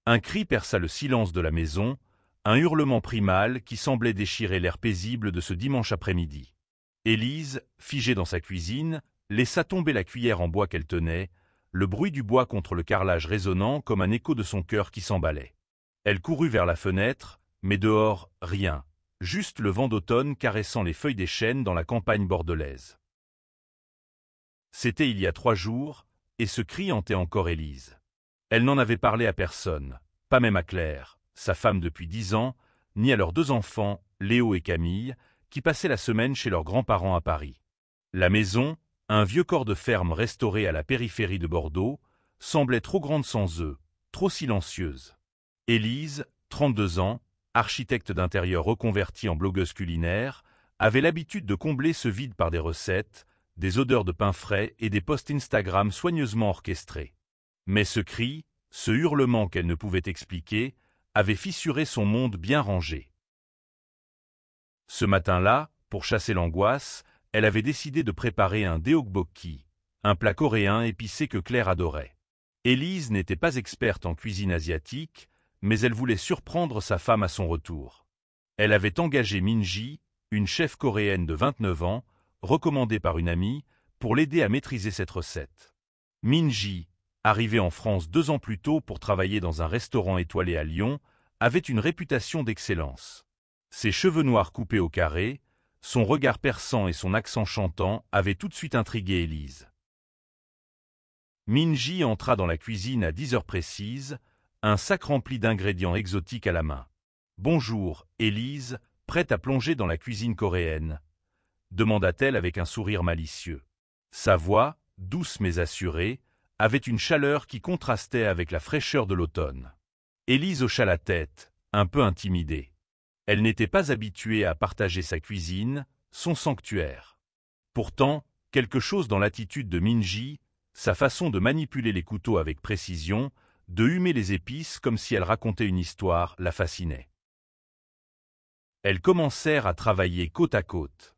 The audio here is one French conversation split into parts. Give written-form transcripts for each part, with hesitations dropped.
Un cri perça le silence de la maison, un hurlement primal qui semblait déchirer l'air paisible de ce dimanche après-midi. Élise, figée dans sa cuisine, laissa tomber la cuillère en bois qu'elle tenait, le bruit du bois contre le carrelage résonnant comme un écho de son cœur qui s'emballait. Elle courut vers la fenêtre, mais dehors, rien, juste le vent d'automne caressant les feuilles des chênes dans la campagne bordelaise. C'était il y a 3 jours, et ce cri hantait encore Élise. Elle n'en avait parlé à personne, pas même à Claire, sa femme depuis 10 ans, ni à leurs 2 enfants, Léo et Camille, qui passaient la semaine chez leurs grands-parents à Paris. La maison, un vieux corps de ferme restauré à la périphérie de Bordeaux, semblait trop grande sans eux, trop silencieuse. Élise, 32 ans, architecte d'intérieur reconvertie en blogueuse culinaire, avait l'habitude de combler ce vide par des recettes, des odeurs de pain frais et des posts Instagram soigneusement orchestrés. Mais ce cri, ce hurlement qu'elle ne pouvait expliquer, avait fissuré son monde bien rangé. Ce matin-là, pour chasser l'angoisse, elle avait décidé de préparer un deokbokki, un plat coréen épicé que Claire adorait. Élise n'était pas experte en cuisine asiatique, mais elle voulait surprendre sa femme à son retour. Elle avait engagé Minji, une chef coréenne de 29 ans, recommandée par une amie, pour l'aider à maîtriser cette recette. Minji, arrivée en France 2 ans plus tôt pour travailler dans un restaurant étoilé à Lyon, avait une réputation d'excellence. Ses cheveux noirs coupés au carré, son regard perçant et son accent chantant avaient tout de suite intrigué Élise. Minji entra dans la cuisine à 10 heures précises, un sac rempli d'ingrédients exotiques à la main. « Bonjour, Élise, prête à plonger dans la cuisine coréenne ?» demanda-t-elle avec un sourire malicieux. Sa voix, douce mais assurée, avait une chaleur qui contrastait avec la fraîcheur de l'automne. Élise hocha la tête, un peu intimidée. Elle n'était pas habituée à partager sa cuisine, son sanctuaire. Pourtant, quelque chose dans l'attitude de Minji, sa façon de manipuler les couteaux avec précision, de humer les épices comme si elle racontait une histoire, la fascinait. Elles commencèrent à travailler côte à côte.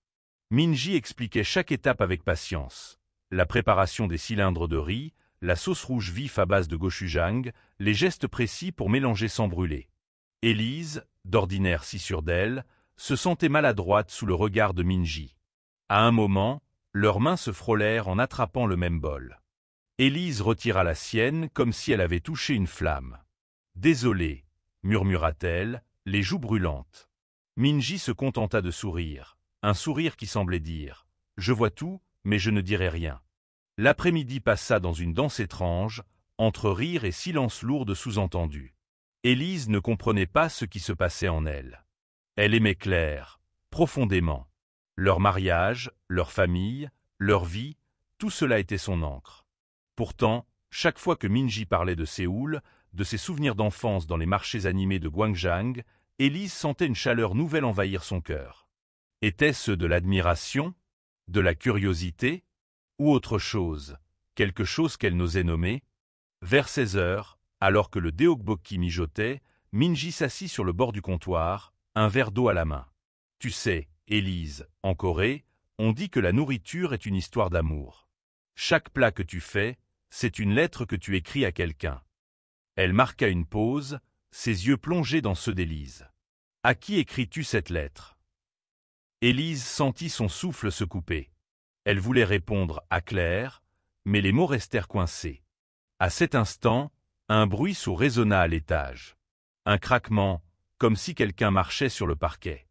Minji expliquait chaque étape avec patience. La préparation des cylindres de riz, la sauce rouge vif à base de gochujang, les gestes précis pour mélanger sans brûler. Élise, d'ordinaire si sûre d'elle, se sentait maladroite sous le regard de Minji. À un moment, leurs mains se frôlèrent en attrapant le même bol. Élise retira la sienne comme si elle avait touché une flamme. « Désolée » murmura-t-elle, les joues brûlantes. Minji se contenta de sourire, un sourire qui semblait dire « Je vois tout, mais je ne dirai rien ». L'après-midi passa dans une danse étrange, entre rire et silence lourd de sous-entendus. Élise ne comprenait pas ce qui se passait en elle. Elle aimait Claire, profondément. Leur mariage, leur famille, leur vie, tout cela était son encre. Pourtant, chaque fois que Minji parlait de Séoul, de ses souvenirs d'enfance dans les marchés animés de Gwangjang, Élise sentait une chaleur nouvelle envahir son cœur. Était-ce de l'admiration, de la curiosité, ou autre chose, quelque chose qu'elle n'osait nommer? Vers 16 heures, alors que le deokbokki mijotait, Minji s'assit sur le bord du comptoir, un verre d'eau à la main. « Tu sais, Élise, en Corée, on dit que la nourriture est une histoire d'amour. Chaque plat que tu fais, c'est une lettre que tu écris à quelqu'un. » Elle marqua une pause, ses yeux plongés dans ceux d'Élise. « À qui écris-tu cette lettre ?» Élise sentit son souffle se couper. Elle voulait répondre à Claire, mais les mots restèrent coincés. À cet instant, un bruit sourd résonna à l'étage. Un craquement, comme si quelqu'un marchait sur le parquet.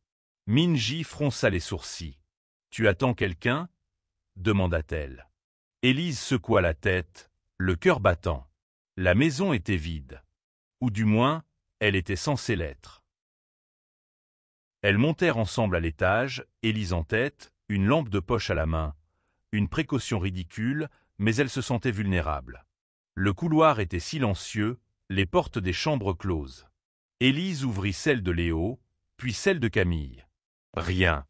Minji fronça les sourcils. « Tu attends quelqu'un ?» demanda-t-elle. Élise secoua la tête, le cœur battant. La maison était vide. Ou du moins, elle était censée l'être. Elles montèrent ensemble à l'étage, Élise en tête, une lampe de poche à la main. Une précaution ridicule, mais elle se sentait vulnérable. Le couloir était silencieux, les portes des chambres closes. Élise ouvrit celle de Léo, puis celle de Camille. Rien.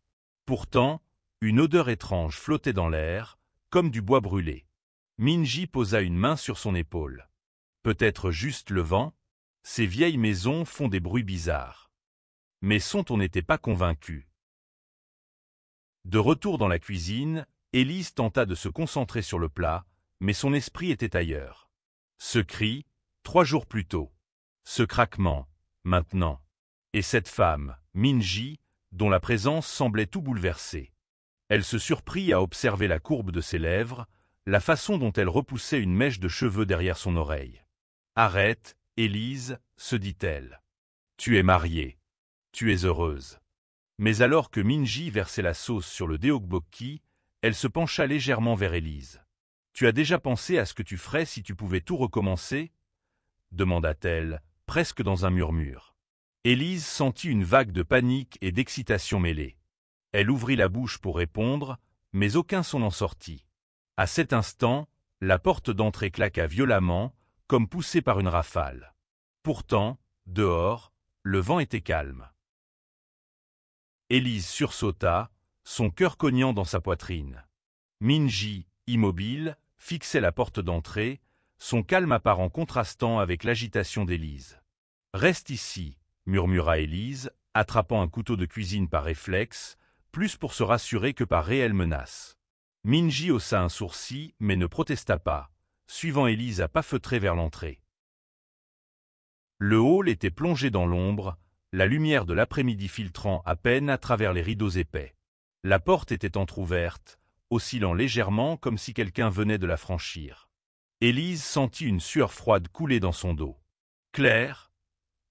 Pourtant, une odeur étrange flottait dans l'air, comme du bois brûlé. Minji posa une main sur son épaule. Peut-être juste le vent? Ces vieilles maisons font des bruits bizarres. Mais on n'était pas convaincu. De retour dans la cuisine, Élise tenta de se concentrer sur le plat, mais son esprit était ailleurs. Ce cri, 3 jours plus tôt. Ce craquement, maintenant. Et cette femme, Minji, dont la présence semblait tout bouleverser. Elle se surprit à observer la courbe de ses lèvres, la façon dont elle repoussait une mèche de cheveux derrière son oreille. « Arrête, Élise, se dit-elle. Tu es mariée. Tu es heureuse. » Mais alors que Minji versait la sauce sur le deokbokki, elle se pencha légèrement vers Élise. « Tu as déjà pensé à ce que tu ferais si tu pouvais tout recommencer ?» demanda-t-elle, presque dans un murmure. Élise sentit une vague de panique et d'excitation mêlée. Elle ouvrit la bouche pour répondre, mais aucun son n'en sortit. À cet instant, la porte d'entrée claqua violemment, comme poussée par une rafale. Pourtant, dehors, le vent était calme. Élise sursauta, son cœur cognant dans sa poitrine. Minji, immobile, fixait la porte d'entrée, son calme apparent contrastant avec l'agitation d'Élise. « Reste ici, » murmura Élise, attrapant un couteau de cuisine par réflexe, plus pour se rassurer que par réelle menace. Minji haussa un sourcil, mais ne protesta pas, suivant Élise à pas feutrés vers l'entrée. Le hall était plongé dans l'ombre, la lumière de l'après-midi filtrant à peine à travers les rideaux épais. La porte était entr'ouverte, oscillant légèrement comme si quelqu'un venait de la franchir. Élise sentit une sueur froide couler dans son dos. « Claire »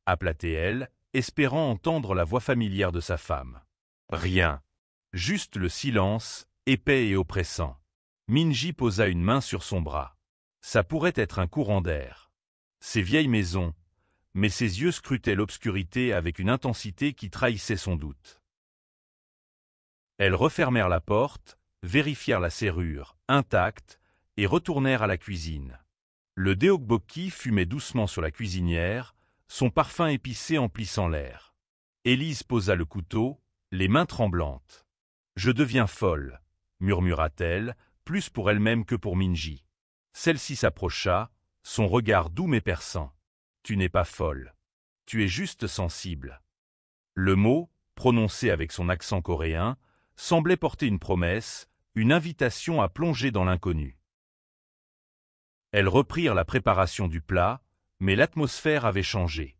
appela-t-elle, espérant entendre la voix familière de sa femme. Rien. Juste le silence, épais et oppressant. Minji posa une main sur son bras. Ça pourrait être un courant d'air. Ces vieilles maisons, mais ses yeux scrutaient l'obscurité avec une intensité qui trahissait son doute. Elles refermèrent la porte, vérifièrent la serrure, intacte, et retournèrent à la cuisine. Le deokbokki fumait doucement sur la cuisinière, son parfum épicé emplissant l'air. Élise posa le couteau, les mains tremblantes. « Je deviens folle », murmura-t-elle, plus pour elle-même que pour Minji. Celle-ci s'approcha, son regard doux mais perçant. « Tu n'es pas folle. Tu es juste sensible. » Le mot, prononcé avec son accent coréen, semblait porter une promesse, une invitation à plonger dans l'inconnu. Elles reprirent la préparation du plat, mais l'atmosphère avait changé.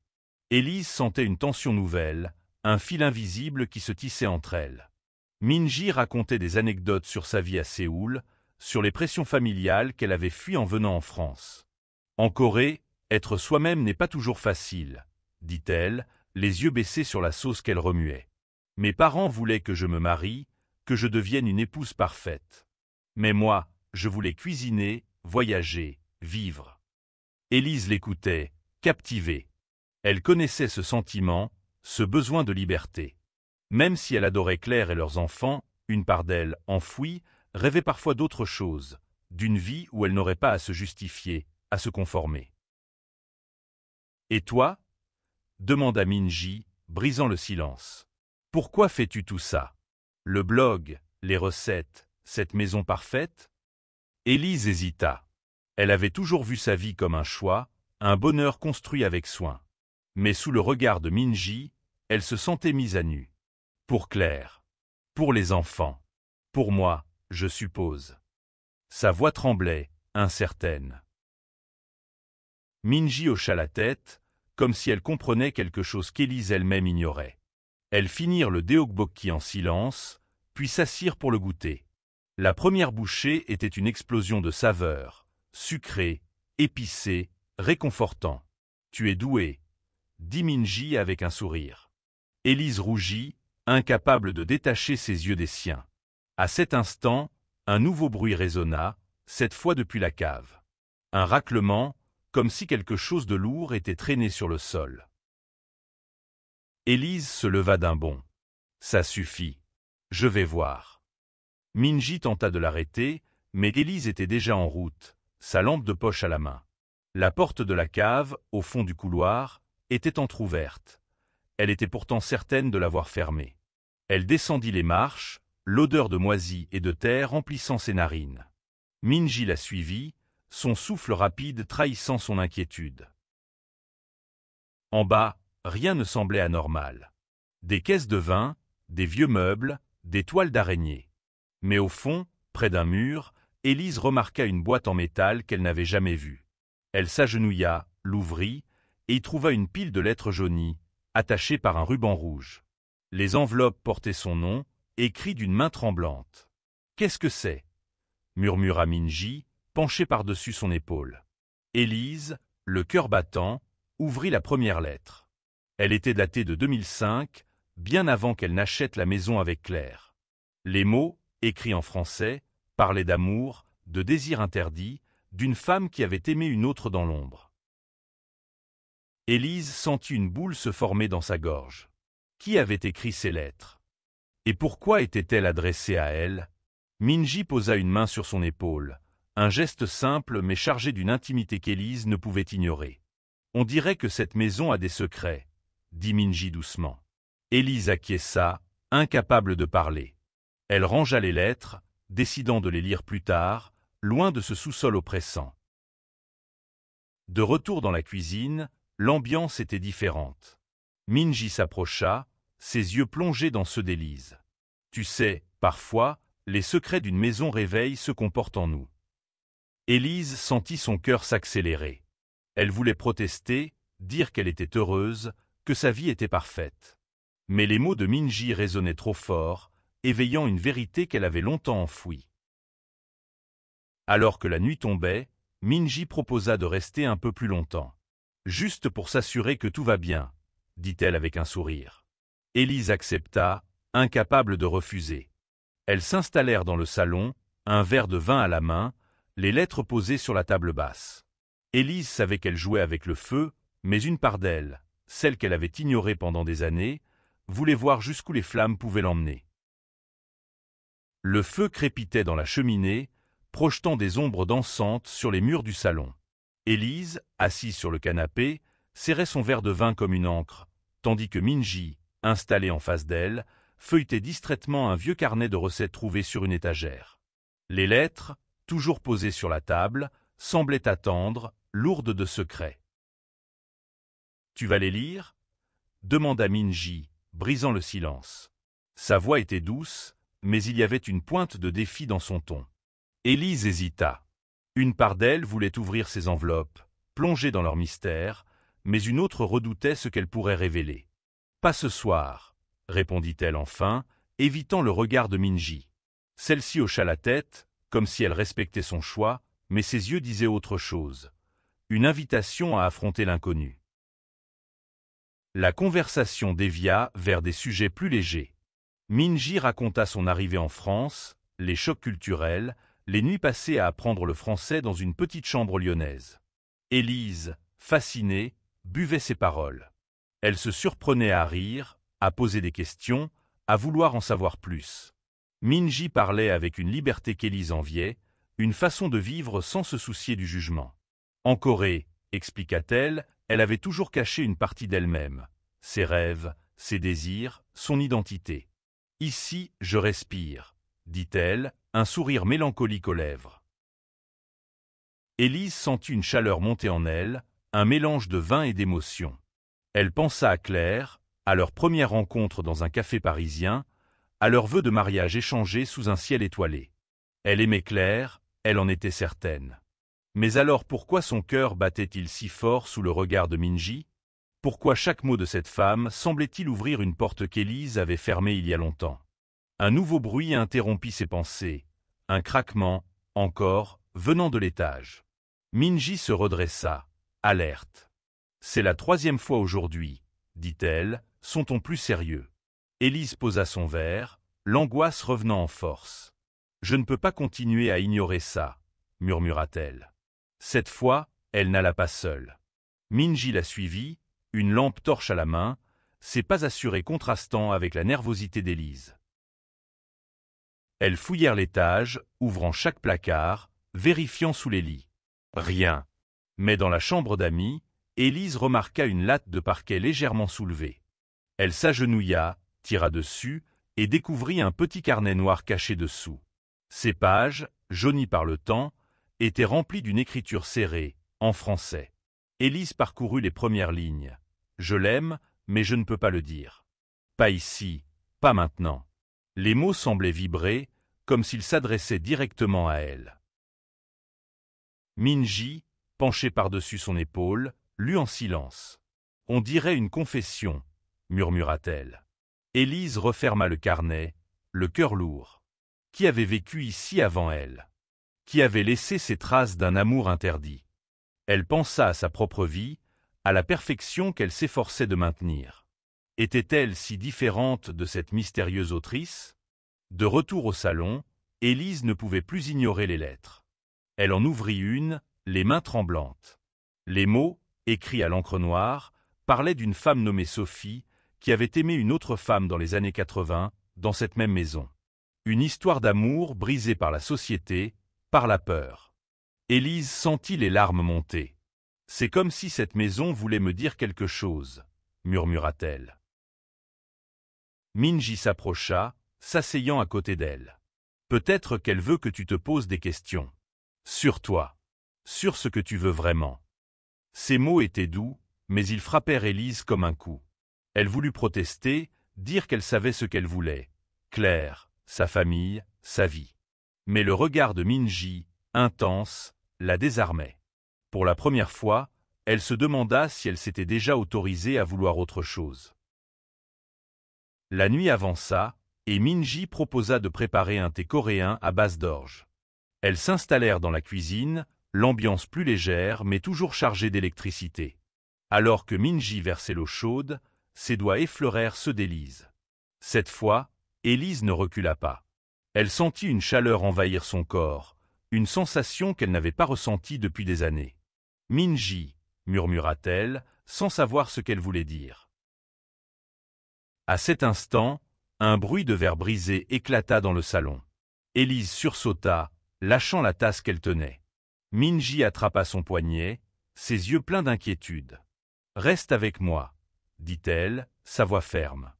Élise sentait une tension nouvelle, un fil invisible qui se tissait entre elles. Minji racontait des anecdotes sur sa vie à Séoul, sur les pressions familiales qu'elle avait fuies en venant en France. « En Corée, être soi-même n'est pas toujours facile, » dit-elle, les yeux baissés sur la sauce qu'elle remuait. « Mes parents voulaient que je me marie, que je devienne une épouse parfaite. Mais moi, je voulais cuisiner, voyager, vivre. » Élise l'écoutait, captivée. Elle connaissait ce sentiment, ce besoin de liberté. Même si elle adorait Claire et leurs enfants, une part d'elle, enfouie, rêvait parfois d'autre chose, d'une vie où elle n'aurait pas à se justifier, à se conformer. « Et toi » demanda Minji, brisant le silence. « Pourquoi fais-tu tout ça? Le blog, les recettes, cette maison parfaite ?» Élise hésita. Elle avait toujours vu sa vie comme un choix, un bonheur construit avec soin. Mais sous le regard de Minji, elle se sentait mise à nu. Pour Claire. Pour les enfants. Pour moi, je suppose. Sa voix tremblait, incertaine. Minji hocha la tête, comme si elle comprenait quelque chose qu'Élise elle-même ignorait. Elles finirent le deokbokki en silence, puis s'assirent pour le goûter. La première bouchée était une explosion de saveurs, sucré, épicé, réconfortant. « Tu es doué », dit Minji avec un sourire. Élise rougit, incapable de détacher ses yeux des siens. À cet instant, un nouveau bruit résonna, cette fois depuis la cave. Un raclement, comme si quelque chose de lourd était traîné sur le sol. Élise se leva d'un bond. « Ça suffit. Je vais voir. » Minji tenta de l'arrêter, mais Élise était déjà en route, sa lampe de poche à la main. La porte de la cave, au fond du couloir, était entr'ouverte. Elle était pourtant certaine de l'avoir fermée. Elle descendit les marches, l'odeur de moisi et de terre remplissant ses narines. Minji la suivit, son souffle rapide trahissant son inquiétude. En bas, rien ne semblait anormal. Des caisses de vin, des vieux meubles, des toiles d'araignée. Mais au fond, près d'un mur, Élise remarqua une boîte en métal qu'elle n'avait jamais vue. Elle s'agenouilla, l'ouvrit, et y trouva une pile de lettres jaunies, attachées par un ruban rouge. Les enveloppes portaient son nom, écrit d'une main tremblante. « Qu'est-ce que c'est » murmura Minji, penché par-dessus son épaule. Élise, le cœur battant, ouvrit la première lettre. Elle était datée de 2005, bien avant qu'elle n'achète la maison avec Claire. Les mots, écrits en français, parlaient d'amour, de désir interdit, d'une femme qui avait aimé une autre dans l'ombre. Élise sentit une boule se former dans sa gorge. Qui avait écrit ces lettres? Et pourquoi étaient-elles adressées à elle? Minji posa une main sur son épaule, un geste simple mais chargé d'une intimité qu'Élise ne pouvait ignorer. « On dirait que cette maison a des secrets », dit Minji doucement. Élise acquiesça, incapable de parler. Elle rangea les lettres, décidant de les lire plus tard, loin de ce sous-sol oppressant. De retour dans la cuisine, l'ambiance était différente. Minji s'approcha, ses yeux plongés dans ceux d'Élise. « Tu sais, parfois, les secrets d'une maison réveillent ce qu'on porte en nous. » Élise sentit son cœur s'accélérer. Elle voulait protester, dire qu'elle était heureuse, que sa vie était parfaite. Mais les mots de Minji résonnaient trop fort, éveillant une vérité qu'elle avait longtemps enfouie. Alors que la nuit tombait, Minji proposa de rester un peu plus longtemps. « Juste pour s'assurer que tout va bien », dit-elle avec un sourire. Élise accepta, incapable de refuser. Elles s'installèrent dans le salon, un verre de vin à la main, les lettres posées sur la table basse. Élise savait qu'elle jouait avec le feu, mais une part d'elle, celle qu'elle avait ignorée pendant des années, voulait voir jusqu'où les flammes pouvaient l'emmener. Le feu crépitait dans la cheminée, projetant des ombres dansantes sur les murs du salon. Élise, assise sur le canapé, serrait son verre de vin comme une encre, tandis que Minji, installé en face d'elle, feuilletait distraitement un vieux carnet de recettes trouvé sur une étagère. Les lettres, toujours posées sur la table, semblaient attendre, lourdes de secrets. « Tu vas les lire » demanda Minji, brisant le silence. Sa voix était douce, mais il y avait une pointe de défi dans son ton. Élise hésita. Une part d'elle voulait ouvrir ses enveloppes, plonger dans leur mystère, mais une autre redoutait ce qu'elle pourrait révéler. « Pas ce soir », répondit-elle enfin, évitant le regard de Minji. Celle-ci hocha la tête, comme si elle respectait son choix, mais ses yeux disaient autre chose. Une invitation à affronter l'inconnu. La conversation dévia vers des sujets plus légers. Minji raconta son arrivée en France, les chocs culturels, les nuits passées à apprendre le français dans une petite chambre lyonnaise. Élise, fascinée, buvait ses paroles. Elle se surprenait à rire, à poser des questions, à vouloir en savoir plus. Minji parlait avec une liberté qu'Élise enviait, une façon de vivre sans se soucier du jugement. En Corée, expliqua-t-elle, elle avait toujours caché une partie d'elle-même, ses rêves, ses désirs, son identité. Ici, je respire, dit-elle, un sourire mélancolique aux lèvres. Élise sentit une chaleur monter en elle, un mélange de vin et d'émotion. Elle pensa à Claire, à leur première rencontre dans un café parisien, à leurs vœux de mariage échangés sous un ciel étoilé. Elle aimait Claire, elle en était certaine. Mais alors pourquoi son cœur battait-il si fort sous le regard de Minji? Pourquoi chaque mot de cette femme semblait-il ouvrir une porte qu'Élise avait fermée il y a longtemps? Un nouveau bruit interrompit ses pensées, un craquement, encore, venant de l'étage. Minji se redressa, alerte. « C'est la troisième fois aujourd'hui, » dit-elle, son ton plus sérieux. Élise posa son verre, l'angoisse revenant en force. « Je ne peux pas continuer à ignorer ça, » murmura-t-elle. Cette fois, elle n'alla pas seule. Minji la suivit, une lampe torche à la main, ses pas assurés contrastant avec la nervosité d'Élise. Elles fouillèrent l'étage, ouvrant chaque placard, vérifiant sous les lits. Rien. Mais dans la chambre d'amis, Élise remarqua une latte de parquet légèrement soulevée. Elle s'agenouilla, tira dessus, et découvrit un petit carnet noir caché dessous. Ses pages, jaunies par le temps, étaient remplies d'une écriture serrée, en français. Élise parcourut les premières lignes. « Je l'aime, mais je ne peux pas le dire. Pas ici, pas maintenant. » Les mots semblaient vibrer, comme s'ils s'adressaient directement à elle. Minji, penché par-dessus son épaule, lut en silence. « On dirait une confession », murmura-t-elle. Élise referma le carnet, le cœur lourd. Qui avait vécu ici avant elle? Qui avait laissé ses traces d'un amour interdit? Elle pensa à sa propre vie, à la perfection qu'elle s'efforçait de maintenir. Était-elle si différente de cette mystérieuse autrice? De retour au salon, Élise ne pouvait plus ignorer les lettres. Elle en ouvrit une, les mains tremblantes. Les mots, écrits à l'encre noire, parlaient d'une femme nommée Sophie, qui avait aimé une autre femme dans les années 80, dans cette même maison. Une histoire d'amour brisée par la société, par la peur. Élise sentit les larmes monter. « C'est comme si cette maison voulait me dire quelque chose », murmura-t-elle. Minji s'approcha, s'asseyant à côté d'elle. « Peut-être qu'elle veut que tu te poses des questions. Sur toi. Sur ce que tu veux vraiment. » Ces mots étaient doux, mais ils frappèrent Élise comme un coup. Elle voulut protester, dire qu'elle savait ce qu'elle voulait. Claire, sa famille, sa vie. Mais le regard de Minji, intense, la désarmait. Pour la première fois, elle se demanda si elle s'était déjà autorisée à vouloir autre chose. La nuit avança, et Minji proposa de préparer un thé coréen à base d'orge. Elles s'installèrent dans la cuisine, l'ambiance plus légère mais toujours chargée d'électricité. Alors que Minji versait l'eau chaude, ses doigts effleurèrent ceux d'Élise. Cette fois, Élise ne recula pas. Elle sentit une chaleur envahir son corps, une sensation qu'elle n'avait pas ressentie depuis des années. « Minji », murmura-t-elle, sans savoir ce qu'elle voulait dire. À cet instant, un bruit de verre brisé éclata dans le salon. Élise sursauta, lâchant la tasse qu'elle tenait. Minji attrapa son poignet, ses yeux pleins d'inquiétude. « Reste avec moi », dit-elle, sa voix ferme.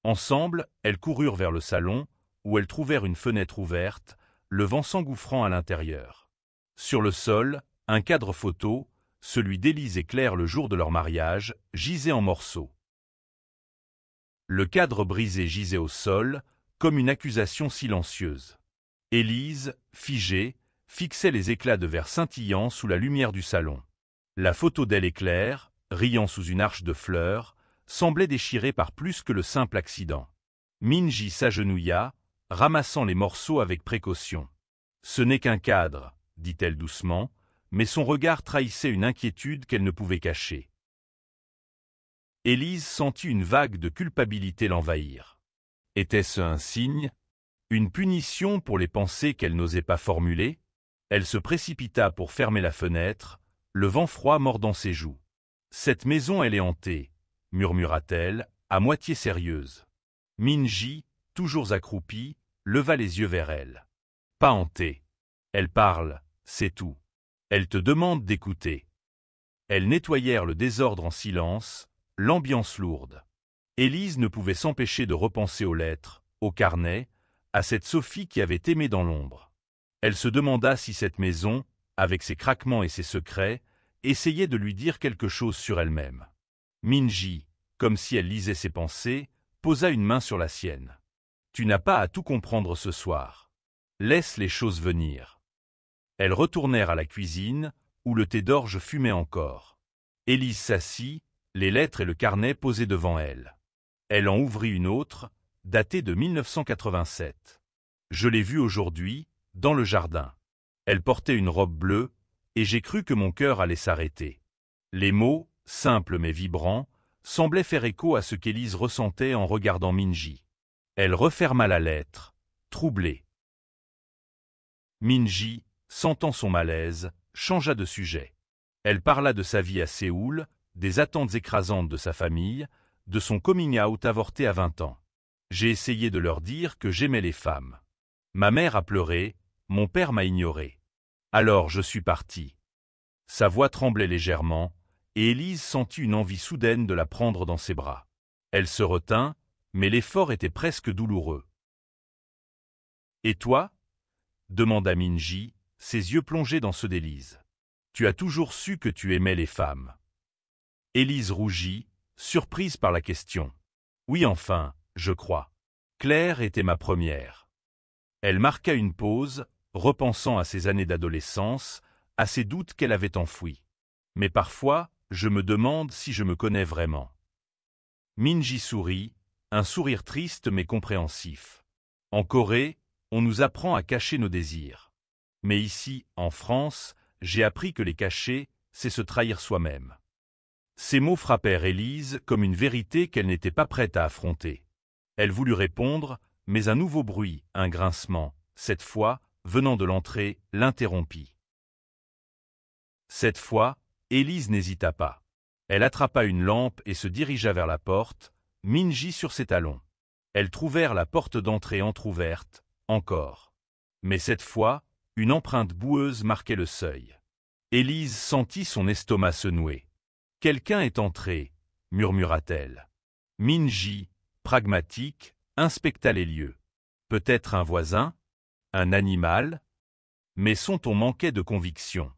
Ensemble, elles coururent vers le salon, où elles trouvèrent une fenêtre ouverte, le vent s'engouffrant à l'intérieur. Sur le sol, un cadre photo, celui d'Élise et Claire le jour de leur mariage, gisait en morceaux. Le cadre brisé gisait au sol, comme une accusation silencieuse. Élise, figée, fixait les éclats de verre scintillants sous la lumière du salon. La photo d'elle et Claire, riant sous une arche de fleurs, semblait déchirée par plus que le simple accident. Minji s'agenouilla, ramassant les morceaux avec précaution. « Ce n'est qu'un cadre », dit-elle doucement, mais son regard trahissait une inquiétude qu'elle ne pouvait cacher. Élise sentit une vague de culpabilité l'envahir. Était-ce un signe? Une punition pour les pensées qu'elle n'osait pas formuler? Elle se précipita pour fermer la fenêtre, le vent froid mordant ses joues. « Cette maison, elle est hantée », murmura-t-elle, à moitié sérieuse. Minji, toujours accroupi, leva les yeux vers elle. « Pas hantée. Elle parle, c'est tout. Elle te demande d'écouter. » Elles nettoyèrent le désordre en silence, l'ambiance lourde. Élise ne pouvait s'empêcher de repenser aux lettres, au carnet, à cette Sophie qui avait aimé dans l'ombre. Elle se demanda si cette maison, avec ses craquements et ses secrets, essayait de lui dire quelque chose sur elle-même. Minji, comme si elle lisait ses pensées, posa une main sur la sienne. « Tu n'as pas à tout comprendre ce soir. Laisse les choses venir. » Elles retournèrent à la cuisine, où le thé d'orge fumait encore. Élise s'assit, les lettres et le carnet posés devant elle. Elle en ouvrit une autre, datée de 1987. « Je l'ai vue aujourd'hui, dans le jardin. Elle portait une robe bleue, et j'ai cru que mon cœur allait s'arrêter. » Les mots, simples mais vibrants, semblaient faire écho à ce qu'Élise ressentait en regardant Minji. Elle referma la lettre, troublée. Minji, sentant son malaise, changea de sujet. Elle parla de sa vie à Séoul, des attentes écrasantes de sa famille, de son coming out avorté à 20 ans. « J'ai essayé de leur dire que j'aimais les femmes. Ma mère a pleuré, mon père m'a ignoré. Alors je suis partie. » Sa voix tremblait légèrement, et Élise sentit une envie soudaine de la prendre dans ses bras. Elle se retint, mais l'effort était presque douloureux. « Et toi ?» demanda Minji, ses yeux plongés dans ceux d'Élise. « Tu as toujours su que tu aimais les femmes. » Élise rougit, surprise par la question. « Oui, enfin, je crois. Claire était ma première. » Elle marqua une pause, repensant à ses années d'adolescence, à ses doutes qu'elle avait enfouis. « Mais parfois, Je me demande si je me connais vraiment. Minji sourit, un sourire triste mais compréhensif. En Corée, on nous apprend à cacher nos désirs. Mais ici, en France, j'ai appris que les cacher, c'est se trahir soi-même. Ces mots frappèrent Élise comme une vérité qu'elle n'était pas prête à affronter. Elle voulut répondre, mais un nouveau bruit, un grincement, cette fois, venant de l'entrée, l'interrompit. Cette fois, Élise n'hésita pas. Elle attrapa une lampe et se dirigea vers la porte, Minji sur ses talons. Elles trouvèrent la porte d'entrée entr'ouverte, encore. Mais cette fois, une empreinte boueuse marquait le seuil. Élise sentit son estomac se nouer. « Quelqu'un est entré », murmura-t-elle. Minji, pragmatique, inspecta les lieux. Peut-être un voisin? Un animal? Mais son ton manquait de conviction.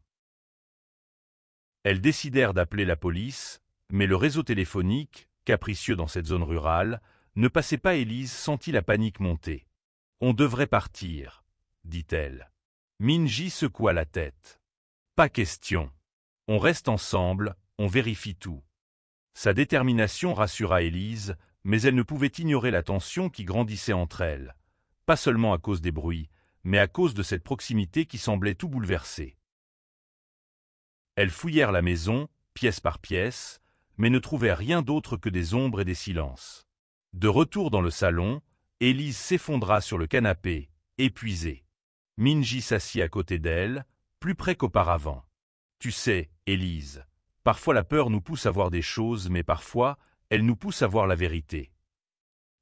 Elles décidèrent d'appeler la police, mais le réseau téléphonique, capricieux dans cette zone rurale, ne passait pas. Élise sentit la panique monter. « On devrait partir », dit-elle. Minji secoua la tête. « Pas question. On reste ensemble, on vérifie tout. » Sa détermination rassura Élise, mais elle ne pouvait ignorer la tension qui grandissait entre elles, pas seulement à cause des bruits, mais à cause de cette proximité qui semblait tout bouleverser. Elles fouillèrent la maison, pièce par pièce, mais ne trouvèrent rien d'autre que des ombres et des silences. De retour dans le salon, Élise s'effondra sur le canapé, épuisée. Minji s'assit à côté d'elle, plus près qu'auparavant. « Tu sais, Élise, parfois la peur nous pousse à voir des choses, mais parfois, elle nous pousse à voir la vérité. »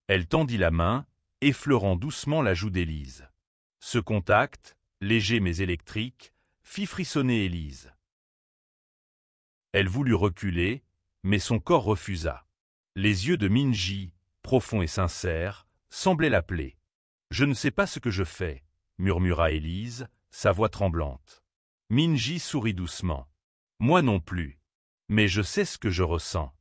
Elle tendit la main, effleurant doucement la joue d'Élise. Ce contact, léger mais électrique, fit frissonner Élise. Elle voulut reculer, mais son corps refusa. Les yeux de Minji, profonds et sincères, semblaient l'appeler. « Je ne sais pas ce que je fais », murmura Élise, sa voix tremblante. Minji sourit doucement. « Moi non plus. Mais je sais ce que je ressens. »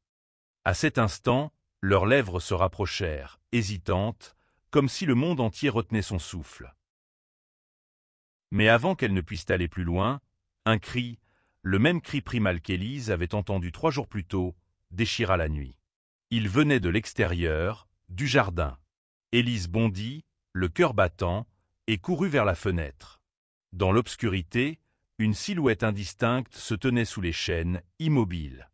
À cet instant, leurs lèvres se rapprochèrent, hésitantes, comme si le monde entier retenait son souffle. Mais avant qu'elle ne puisse aller plus loin, un cri, le même cri primal qu'Élise avait entendu 3 jours plus tôt, déchira la nuit. Il venait de l'extérieur, du jardin. Élise bondit, le cœur battant, et courut vers la fenêtre. Dans l'obscurité, une silhouette indistincte se tenait sous les chênes, immobile.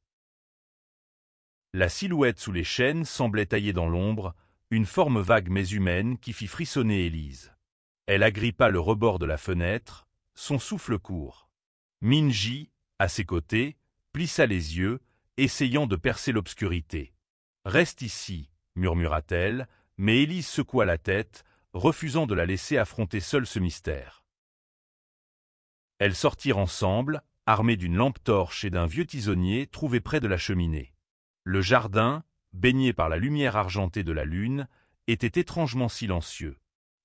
La silhouette sous les chênes semblait taillée dans l'ombre, une forme vague mais humaine qui fit frissonner Élise. Elle agrippa le rebord de la fenêtre, son souffle court. Minji, à ses côtés, plissa les yeux, essayant de percer l'obscurité. « Reste ici », murmura-t-elle, mais Élise secoua la tête, refusant de la laisser affronter seule ce mystère. Elles sortirent ensemble, armées d'une lampe torche et d'un vieux tisonnier trouvé près de la cheminée. Le jardin, baigné par la lumière argentée de la lune, était étrangement silencieux.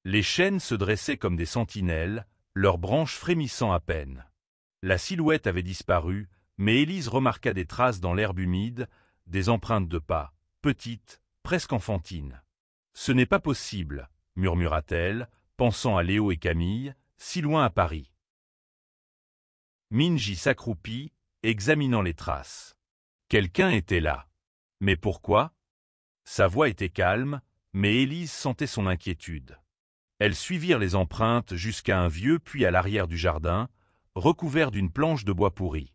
Les chênes se dressaient comme des sentinelles, leurs branches frémissant à peine. La silhouette avait disparu, mais Élise remarqua des traces dans l'herbe humide, des empreintes de pas, petites, presque enfantines. « Ce n'est pas possible », murmura-t-elle, pensant à Léo et Camille, si loin à Paris. Minji s'accroupit, examinant les traces. Quelqu'un était là. Mais pourquoi? Sa voix était calme, mais Élise sentait son inquiétude. Elles suivirent les empreintes jusqu'à un vieux puits à l'arrière du jardin, recouvert d'une planche de bois pourri.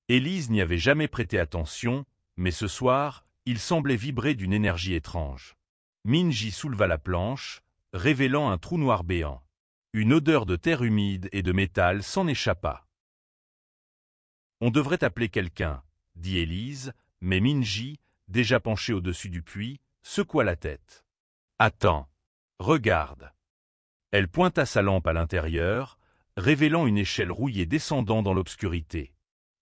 Élise n'y avait jamais prêté attention, mais ce soir, il semblait vibrer d'une énergie étrange. Minji souleva la planche, révélant un trou noir béant. Une odeur de terre humide et de métal s'en échappa. « On devrait appeler quelqu'un », dit Élise, mais Minji, déjà penché au-dessus du puits, secoua la tête. « Attends, regarde. » Elle pointa sa lampe à l'intérieur, révélant une échelle rouillée descendant dans l'obscurité.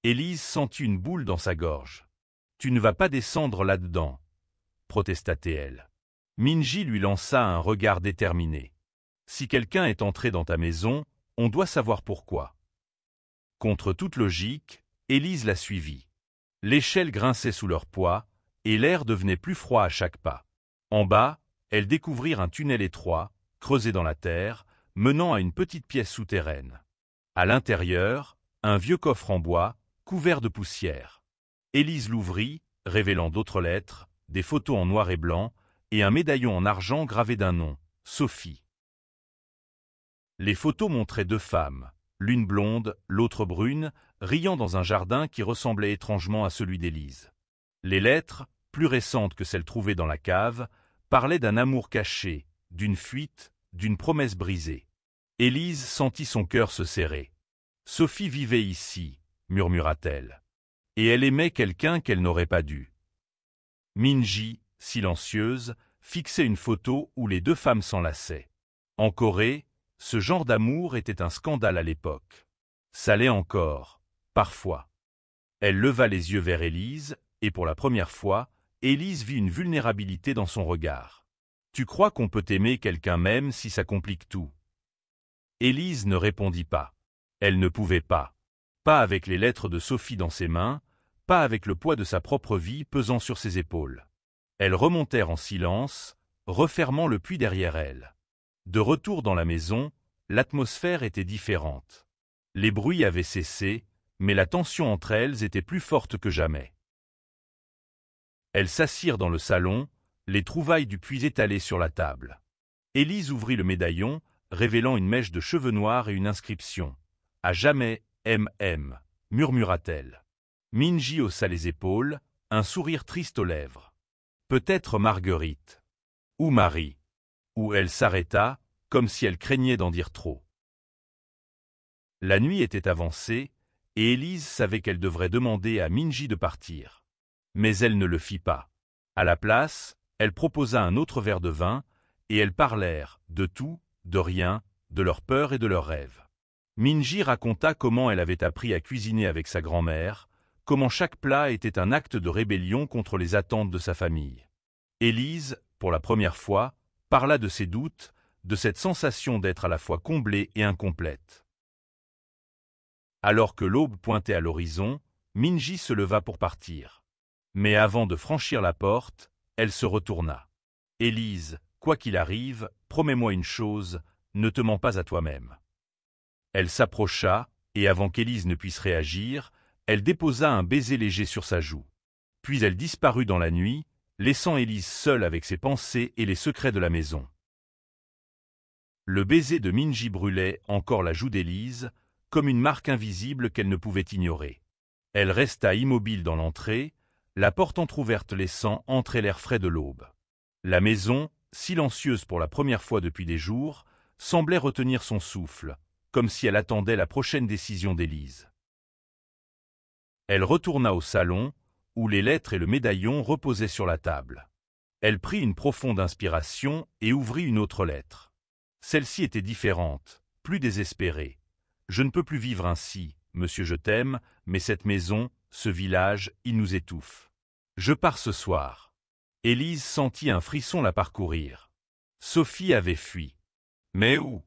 Élise sentit une boule dans sa gorge. « Tu ne vas pas descendre là-dedans », protesta-t-elle. Minji lui lança un regard déterminé. « Si quelqu'un est entré dans ta maison, on doit savoir pourquoi. » Contre toute logique, Élise la suivit. L'échelle grinçait sous leur poids, et l'air devenait plus froid à chaque pas. En bas, elles découvrirent un tunnel étroit, creusé dans la terre, menant à une petite pièce souterraine. À l'intérieur, un vieux coffre en bois, couvert de poussière. Élise l'ouvrit, révélant d'autres lettres, des photos en noir et blanc, et un médaillon en argent gravé d'un nom, Sophie. Les photos montraient deux femmes, l'une blonde, l'autre brune, riant dans un jardin qui ressemblait étrangement à celui d'Élise. Les lettres, plus récentes que celles trouvées dans la cave, parlaient d'un amour caché, d'une fuite, d'une promesse brisée. Élise sentit son cœur se serrer. Sophie vivait ici, murmura-t-elle. Et elle aimait quelqu'un qu'elle n'aurait pas dû. Minji, silencieuse, fixait une photo où les deux femmes s'enlaçaient. En Corée, ce genre d'amour était un scandale à l'époque. Ça l'est encore, parfois. Elle leva les yeux vers Élise, et pour la première fois, Élise vit une vulnérabilité dans son regard. « Tu crois qu'on peut aimer quelqu'un même si ça complique tout ?» Élise ne répondit pas. Elle ne pouvait pas. Pas avec les lettres de Sophie dans ses mains, pas avec le poids de sa propre vie pesant sur ses épaules. Elles remontèrent en silence, refermant le puits derrière elles. De retour dans la maison, l'atmosphère était différente. Les bruits avaient cessé, mais la tension entre elles était plus forte que jamais. Elles s'assirent dans le salon, les trouvailles du puits étalées sur la table. Élise ouvrit le médaillon, révélant une mèche de cheveux noirs et une inscription. « À jamais, M.M. » murmura-t-elle. Minji haussa les épaules, un sourire triste aux lèvres. Peut-être Marguerite. Ou Marie. Ou elle s'arrêta, comme si elle craignait d'en dire trop. La nuit était avancée, et Élise savait qu'elle devrait demander à Minji de partir. Mais elle ne le fit pas. À la place, elle proposa un autre verre de vin, et elles parlèrent de tout, de rien, de leurs peurs et de leurs rêves. Minji raconta comment elle avait appris à cuisiner avec sa grand-mère, comment chaque plat était un acte de rébellion contre les attentes de sa famille. Élise, pour la première fois, parla de ses doutes, de cette sensation d'être à la fois comblée et incomplète. Alors que l'aube pointait à l'horizon, Minji se leva pour partir. Mais avant de franchir la porte, elle se retourna. « Élise, quoi qu'il arrive, promets-moi une chose, ne te mens pas à toi-même. » Elle s'approcha, et avant qu'Élise ne puisse réagir, elle déposa un baiser léger sur sa joue. Puis elle disparut dans la nuit, laissant Élise seule avec ses pensées et les secrets de la maison. Le baiser de Minji brûlait encore la joue d'Élise, comme une marque invisible qu'elle ne pouvait ignorer. Elle resta immobile dans l'entrée, la porte entr'ouverte laissant entrer l'air frais de l'aube. La maison, silencieuse pour la première fois depuis des jours, semblait retenir son souffle, comme si elle attendait la prochaine décision d'Élise. Elle retourna au salon, où les lettres et le médaillon reposaient sur la table. Elle prit une profonde inspiration et ouvrit une autre lettre. Celle-ci était différente, plus désespérée. « Je ne peux plus vivre ainsi, monsieur, je t'aime, mais cette maison, ce village, il nous étouffe. Je pars ce soir. » Élise sentit un frisson la parcourir. Sophie avait fui. Mais où?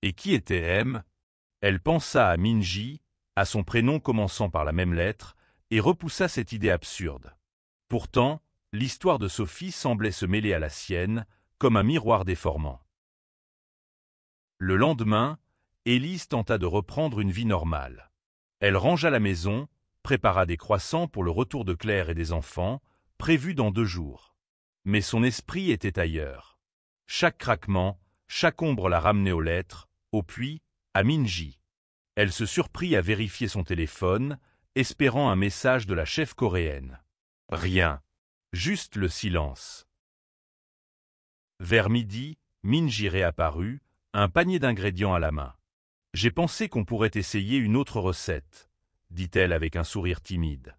Et qui était M? Elle pensa à Minji, à son prénom commençant par la même lettre, et repoussa cette idée absurde. Pourtant, l'histoire de Sophie semblait se mêler à la sienne, comme un miroir déformant. Le lendemain, Élise tenta de reprendre une vie normale. Elle rangea la maison, prépara des croissants pour le retour de Claire et des enfants, prévu dans 2 jours. Mais son esprit était ailleurs. Chaque craquement, chaque ombre la ramenait aux lettres, au puits, à Minji. Elle se surprit à vérifier son téléphone, espérant un message de la chef coréenne. Rien. Juste le silence. Vers midi, Minji réapparut, un panier d'ingrédients à la main. « J'ai pensé qu'on pourrait essayer une autre recette, » dit-elle avec un sourire timide.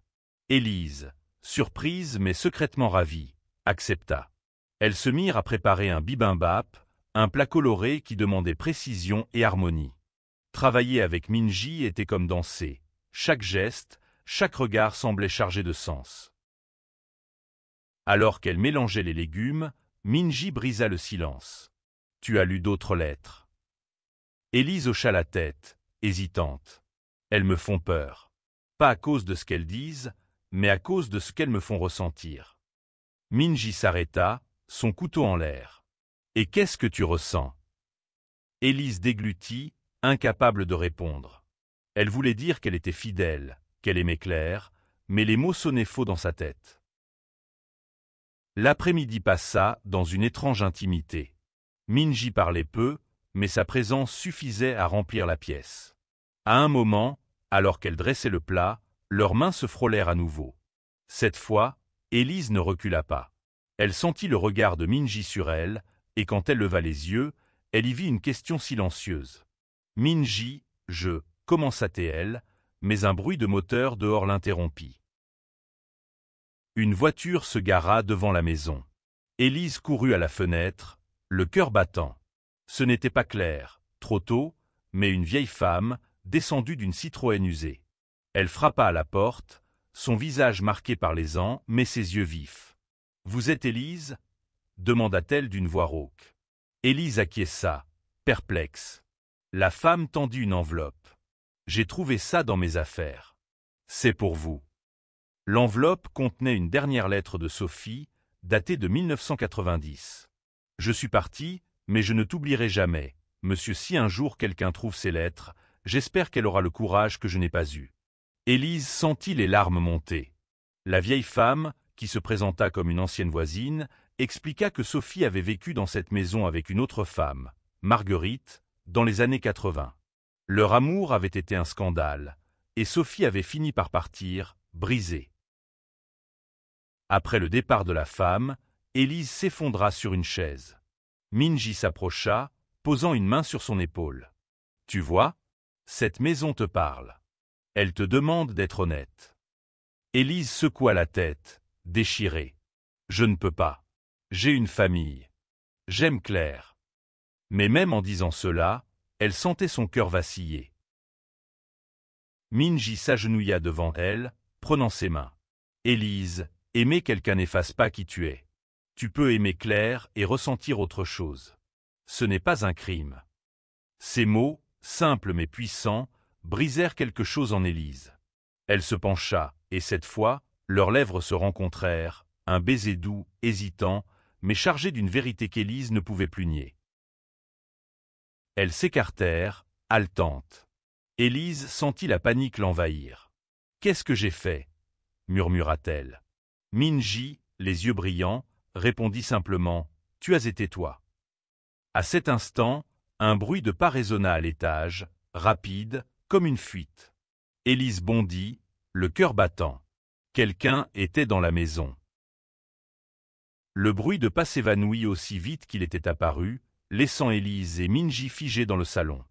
Élise, surprise mais secrètement ravie, accepta. Elles se mirent à préparer un bibimbap, un plat coloré qui demandait précision et harmonie. Travailler avec Minji était comme danser. Chaque geste, chaque regard semblait chargé de sens. Alors qu'elle mélangeait les légumes, Minji brisa le silence. « Tu as lu d'autres lettres ?» Élise hocha la tête, hésitante. « Elles me font peur. Pas à cause de ce qu'elles disent, mais à cause de ce qu'elles me font ressentir. » Minji s'arrêta, son couteau en l'air. « Et qu'est-ce que tu ressens ?» Élise déglutit, incapable de répondre. Elle voulait dire qu'elle était fidèle, qu'elle aimait Claire, mais les mots sonnaient faux dans sa tête. L'après-midi passa dans une étrange intimité. Minji parlait peu, mais sa présence suffisait à remplir la pièce. À un moment, alors qu'elle dressait le plat, leurs mains se frôlèrent à nouveau. Cette fois, Élise ne recula pas. Elle sentit le regard de Minji sur elle, et quand elle leva les yeux, elle y vit une question silencieuse. « Minji, commença-t-elle, mais un bruit de moteur dehors l'interrompit. Une voiture se gara devant la maison. Élise courut à la fenêtre, le cœur battant. Ce n'était pas Claire, trop tôt, mais une vieille femme, descendue d'une Citroën usée. Elle frappa à la porte, son visage marqué par les ans, mais ses yeux vifs. « Vous êtes Élise » demanda-t-elle d'une voix rauque. Élise acquiesça, perplexe. La femme tendit une enveloppe. « J'ai trouvé ça dans mes affaires. C'est pour vous. » L'enveloppe contenait une dernière lettre de Sophie, datée de 1990. « Je suis parti, mais je ne t'oublierai jamais. Monsieur, si un jour quelqu'un trouve ces lettres, j'espère qu'elle aura le courage que je n'ai pas eu. » Élise sentit les larmes monter. La vieille femme, qui se présenta comme une ancienne voisine, expliqua que Sophie avait vécu dans cette maison avec une autre femme, Marguerite, dans les années 80. Leur amour avait été un scandale, et Sophie avait fini par partir, brisée. Après le départ de la femme, Élise s'effondra sur une chaise. Minji s'approcha, posant une main sur son épaule. « Tu vois, cette maison te parle. Elle te demande d'être honnête. » Élise secoua la tête, déchirée. « Je ne peux pas. J'ai une famille. J'aime Claire. » Mais même en disant cela, elle sentait son cœur vaciller. Minji s'agenouilla devant elle, prenant ses mains. « Élise, aimer quelqu'un n'efface pas qui tu es. Tu peux aimer Claire et ressentir autre chose. Ce n'est pas un crime. » Ces mots, simples mais puissants, brisèrent quelque chose en Élise. Elle se pencha, et cette fois, leurs lèvres se rencontrèrent, un baiser doux, hésitant, mais chargé d'une vérité qu'Élise ne pouvait plus nier. Elles s'écartèrent, haletantes. Élise sentit la panique l'envahir. « Qu'est-ce que j'ai fait » murmura-t-elle. Minji, les yeux brillants, répondit simplement « Tu as été toi ». À cet instant, un bruit de pas résonna à l'étage, rapide, comme une fuite. Élise bondit, le cœur battant. Quelqu'un était dans la maison. Le bruit de pas s'évanouit aussi vite qu'il était apparu, laissant Élise et Minji figés dans le salon.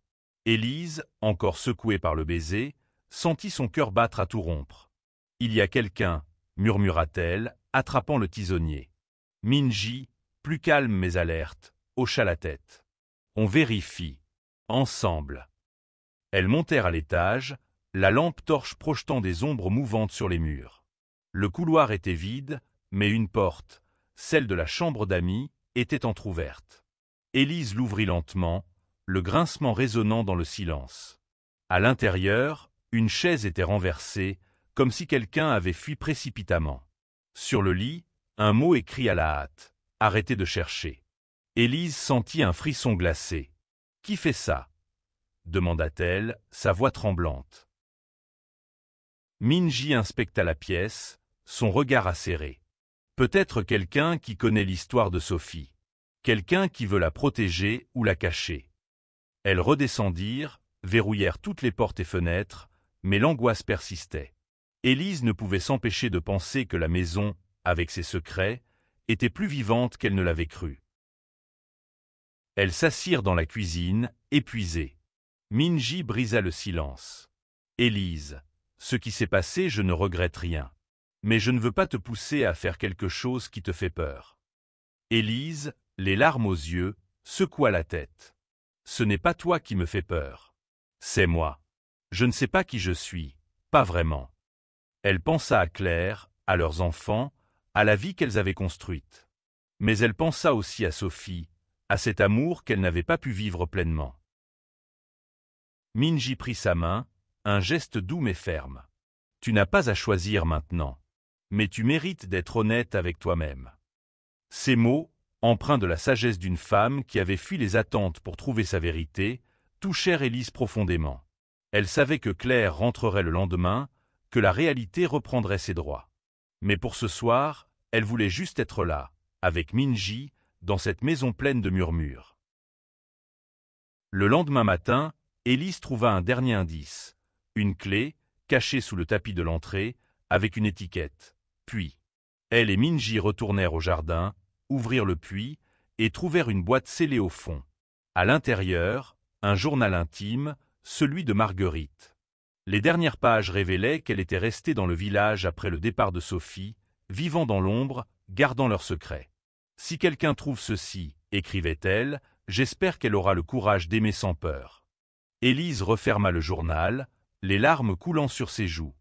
Élise, encore secouée par le baiser, sentit son cœur battre à tout rompre. « Il y a quelqu'un » murmura-t-elle, attrapant le tisonnier. Minji, plus calme mais alerte, hocha la tête. « On vérifie. Ensemble. » Elles montèrent à l'étage, la lampe torche projetant des ombres mouvantes sur les murs. Le couloir était vide, mais une porte, celle de la chambre d'amis, était entr'ouverte. Élise l'ouvrit lentement, le grincement résonnant dans le silence. À l'intérieur, une chaise était renversée, comme si quelqu'un avait fui précipitamment. Sur le lit, un mot écrit à la hâte. « Arrêtez de chercher ». Élise sentit un frisson glacé. « Qui fait ça ?» demanda-t-elle, sa voix tremblante. Minji inspecta la pièce, son regard acéré. Peut-être quelqu'un qui connaît l'histoire de Sophie. Quelqu'un qui veut la protéger ou la cacher. Elles redescendirent, verrouillèrent toutes les portes et fenêtres, mais l'angoisse persistait. Élise ne pouvait s'empêcher de penser que la maison, avec ses secrets, était plus vivante qu'elle ne l'avait cru. Elles s'assirent dans la cuisine, épuisées. Minji brisa le silence. « Élise, ce qui s'est passé, je ne regrette rien. Mais je ne veux pas te pousser à faire quelque chose qui te fait peur. » Élise, les larmes aux yeux, secoua la tête. « Ce n'est pas toi qui me fais peur. C'est moi. Je ne sais pas qui je suis, pas vraiment. » Elle pensa à Claire, à leurs enfants, à la vie qu'elles avaient construite. Mais elle pensa aussi à Sophie, à cet amour qu'elle n'avait pas pu vivre pleinement. Minji prit sa main, un geste doux mais ferme. « Tu n'as pas à choisir maintenant, mais tu mérites d'être honnête avec toi-même. » Ces mots, empreints de la sagesse d'une femme qui avait fui les attentes pour trouver sa vérité, touchèrent Élise profondément. Elle savait que Claire rentrerait le lendemain, que la réalité reprendrait ses droits. Mais pour ce soir, elle voulait juste être là, avec Minji, dans cette maison pleine de murmures. Le lendemain matin, Élise trouva un dernier indice, une clé, cachée sous le tapis de l'entrée, avec une étiquette. Puis, elle et Minji retournèrent au jardin, ouvrirent le puits, et trouvèrent une boîte scellée au fond. À l'intérieur, un journal intime, celui de Marguerite. Les dernières pages révélaient qu'elle était restée dans le village après le départ de Sophie, vivant dans l'ombre, gardant leur secret. « Si quelqu'un trouve ceci, écrivait-elle, j'espère qu'elle aura le courage d'aimer sans peur. » Élise referma le journal, les larmes coulant sur ses joues.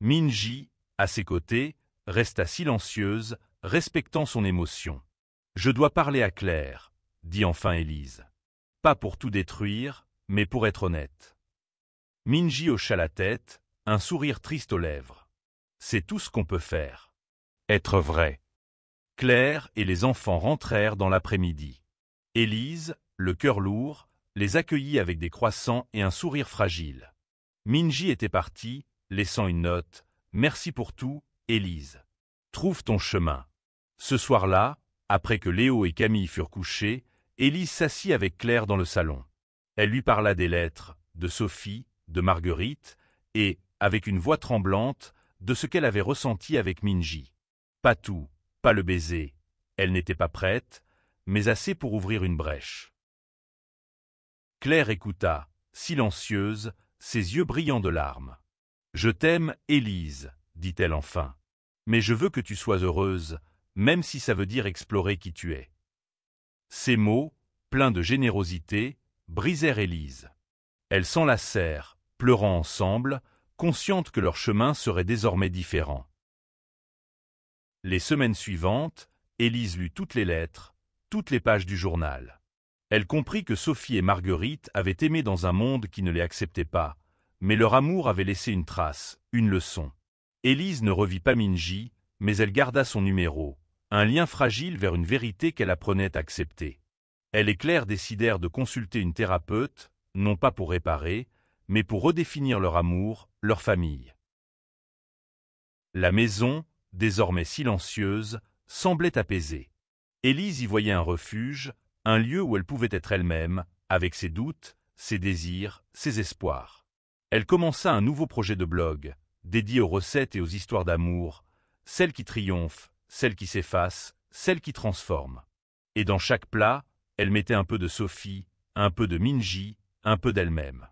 Minji, à ses côtés, resta silencieuse, respectant son émotion. « Je dois parler à Claire, » dit enfin Élise. « Pas pour tout détruire, mais pour être honnête. » Minji hocha la tête, un sourire triste aux lèvres. « C'est tout ce qu'on peut faire. Être vrai. » Claire et les enfants rentrèrent dans l'après-midi. Élise, le cœur lourd, les accueillit avec des croissants et un sourire fragile. Minji était parti, laissant une note. « Merci pour tout, Élise. Trouve ton chemin. » Ce soir-là, après que Léo et Camille furent couchés, Élise s'assit avec Claire dans le salon. Elle lui parla des lettres, de Sophie, de Marguerite, et, avec une voix tremblante, de ce qu'elle avait ressenti avec Minji. Pas tout, pas le baiser, elle n'était pas prête, mais assez pour ouvrir une brèche. Claire écouta, silencieuse, ses yeux brillants de larmes. « Je t'aime, Élise, » dit-elle enfin. « Mais je veux que tu sois heureuse, même si ça veut dire explorer qui tu es. » Ces mots, pleins de générosité, brisèrent Élise. Elles s'enlacèrent, pleurant ensemble, conscientes que leur chemin serait désormais différent. Les semaines suivantes, Élise lut toutes les lettres, toutes les pages du journal. Elle comprit que Sophie et Marguerite avaient aimé dans un monde qui ne les acceptait pas, mais leur amour avait laissé une trace, une leçon. Élise ne revit pas Minji, mais elle garda son numéro, un lien fragile vers une vérité qu'elle apprenait à accepter. Elle et Claire décidèrent de consulter une thérapeute, non pas pour réparer, mais pour redéfinir leur amour, leur famille. La maison, désormais silencieuse, semblait apaisée. Élise y voyait un refuge, un lieu où elle pouvait être elle-même, avec ses doutes, ses désirs, ses espoirs. Elle commença un nouveau projet de blog, dédié aux recettes et aux histoires d'amour, celles qui triomphent, celles qui s'effacent, celles qui transforment. Et dans chaque plat, elle mettait un peu de Sophie, un peu de Minji, un peu d'elle-même.